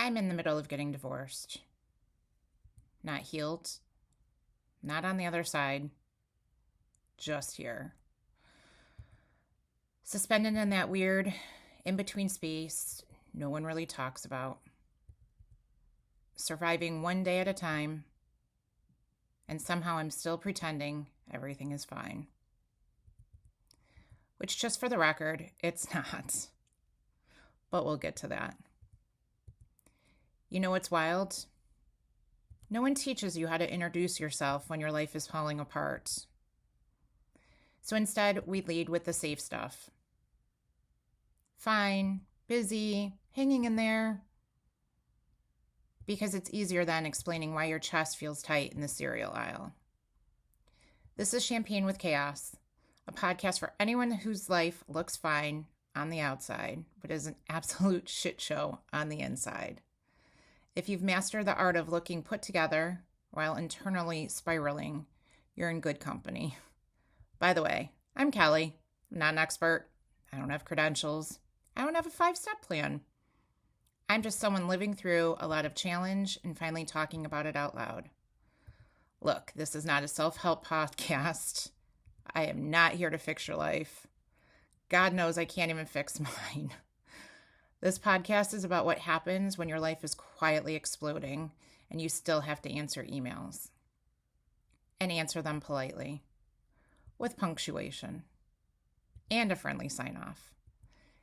I'm in the middle of getting divorced. Not healed, not on the other side, just here. Suspended in that weird in-between space no one really talks about. Surviving one day at a time, and somehow I'm still pretending everything is fine. Which, just for the record, it's not. But we'll get to that. You know what's wild? No one teaches you how to introduce yourself when your life is falling apart. So instead, we lead with the safe stuff. Fine, busy, hanging in there. Because it's easier than explaining why your chest feels tight in the cereal aisle. This is Champagne with Chaos, a podcast for anyone whose life looks fine on the outside, but is an absolute shit show on the inside. If you've mastered the art of looking put together while internally spiraling, you're in good company. By the way, I'm Kelly. I'm not an expert. I don't have credentials. I don't have a 5-step plan. I'm just someone living through a lot of challenge and finally talking about it out loud. Look, this is not a self-help podcast. I am not here to fix your life. God knows I can't even fix mine. This podcast is about what happens when your life is quietly exploding and you still have to answer emails. And answer them politely, with punctuation, and a friendly sign-off,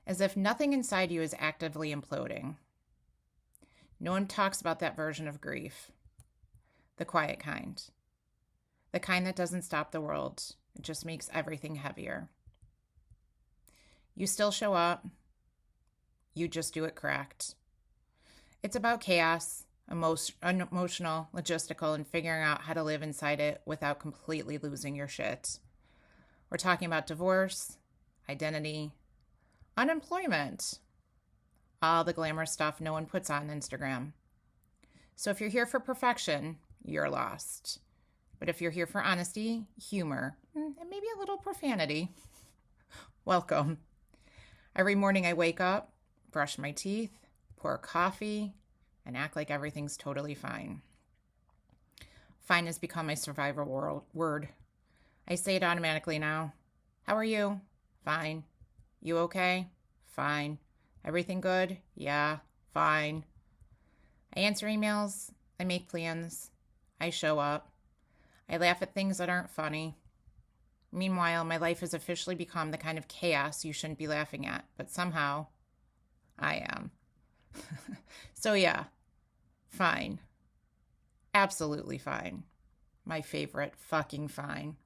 as if nothing inside you is actively imploding. No one talks about that version of grief, the quiet kind, the kind that doesn't stop the world, it just makes everything heavier. You still show up. You just do it correct. It's about chaos, emotional, logistical, and figuring out how to live inside it without completely losing your shit. We're talking about divorce, identity, unemployment, all the glamorous stuff no one puts on Instagram. So if you're here for perfection, you're lost. But if you're here for honesty, humor, and maybe a little profanity, welcome. Every morning I wake up, brush my teeth, pour coffee, and act like everything's totally fine. Fine has become my survival word. I say it automatically now. How are you? Fine. You okay? Fine. Everything good? Yeah, fine. I answer emails. I make plans. I show up. I laugh at things that aren't funny. Meanwhile, my life has officially become the kind of chaos you shouldn't be laughing at, but somehow I am. So yeah, fine. Absolutely fine. My favorite, fucking fine.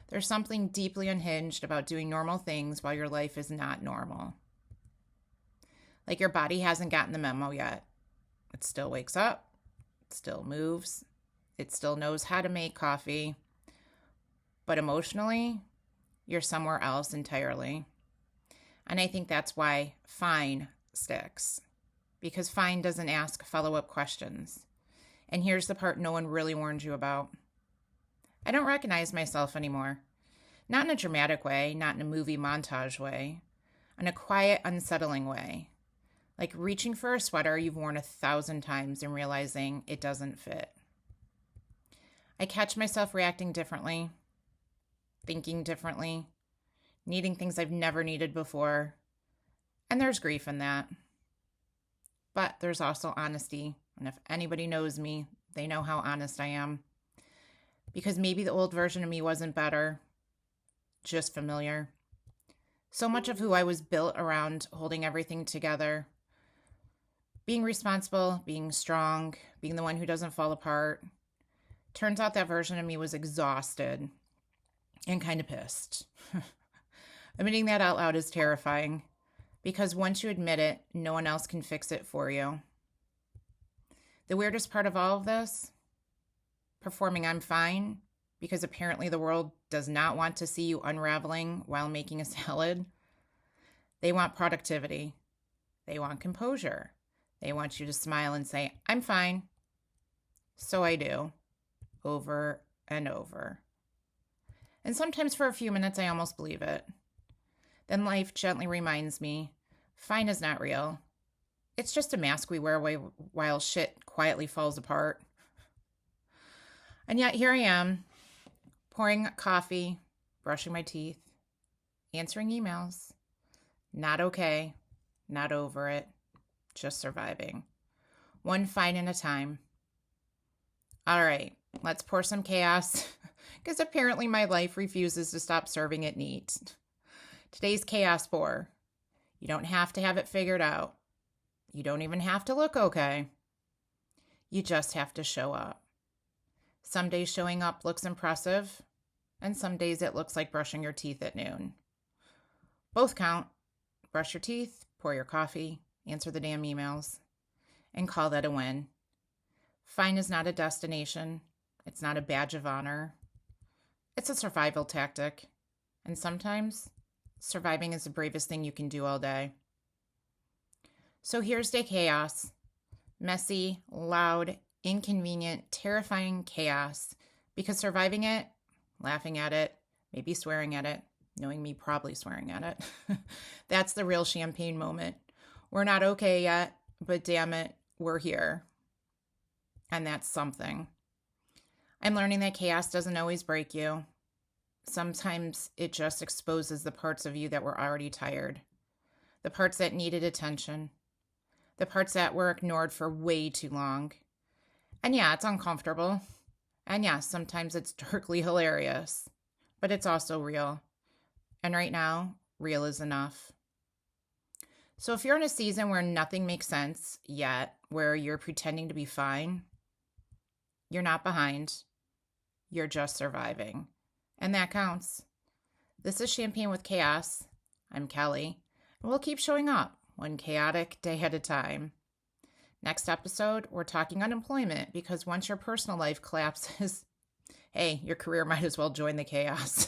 There's something deeply unhinged about doing normal things while your life is not normal. Like your body hasn't gotten the memo yet. It still wakes up. It still moves. It still knows how to make coffee. But emotionally, you're somewhere else entirely. And I think that's why fine sticks. Because fine doesn't ask follow-up questions. And here's the part no one really warned you about. I don't recognize myself anymore. Not in a dramatic way, not in a movie montage way. In a quiet, unsettling way. Like reaching for a sweater you've worn 1,000 times and realizing it doesn't fit. I catch myself reacting differently, thinking differently, needing things I've never needed before. And there's grief in that. But there's also honesty. And if anybody knows me, they know how honest I am. Because maybe the old version of me wasn't better, just familiar. So much of who I was built around holding everything together, being responsible, being strong, being the one who doesn't fall apart. Turns out that version of me was exhausted and kind of pissed. Admitting that out loud is terrifying because once you admit it, no one else can fix it for you. The weirdest part of all of this, performing I'm fine because apparently the world does not want to see you unraveling while making a salad. They want productivity. They want composure. They want you to smile and say, I'm fine. So I do. Over and over. And sometimes for a few minutes, I almost believe it. Then life gently reminds me, fine is not real. It's just a mask we wear away while shit quietly falls apart. And yet here I am, pouring coffee, brushing my teeth, answering emails. Not okay, not over it, just surviving. One fight at a time. All right, let's pour some chaos, because apparently my life refuses to stop serving it neat. Today's chaos pour. You don't have to have it figured out. You don't even have to look okay. You just have to show up. Some days showing up looks impressive, and some days it looks like brushing your teeth at noon. Both count. Brush your teeth, pour your coffee, answer the damn emails, and call that a win. Fine is not a destination. It's not a badge of honor. It's a survival tactic. And sometimes, surviving is the bravest thing you can do all day. So here's day chaos. Messy, loud, inconvenient, terrifying chaos. Because surviving it, laughing at it, maybe swearing at it, knowing me probably swearing at it, that's the real champagne moment. We're not okay yet, but damn it, we're here. And that's something. I'm learning that chaos doesn't always break you. Sometimes it just exposes the parts of you that were already tired. The parts that needed attention. The parts that were ignored for way too long. And yeah, it's uncomfortable. And yeah, sometimes it's darkly hilarious. But it's also real. And right now, real is enough. So if you're in a season where nothing makes sense yet, where you're pretending to be fine, you're not behind. You're just surviving. And that counts. This is Champagne with Chaos. I'm Kelly. And we'll keep showing up one chaotic day at a time. Next episode, we're talking unemployment, because once your personal life collapses, hey, your career might as well join the chaos.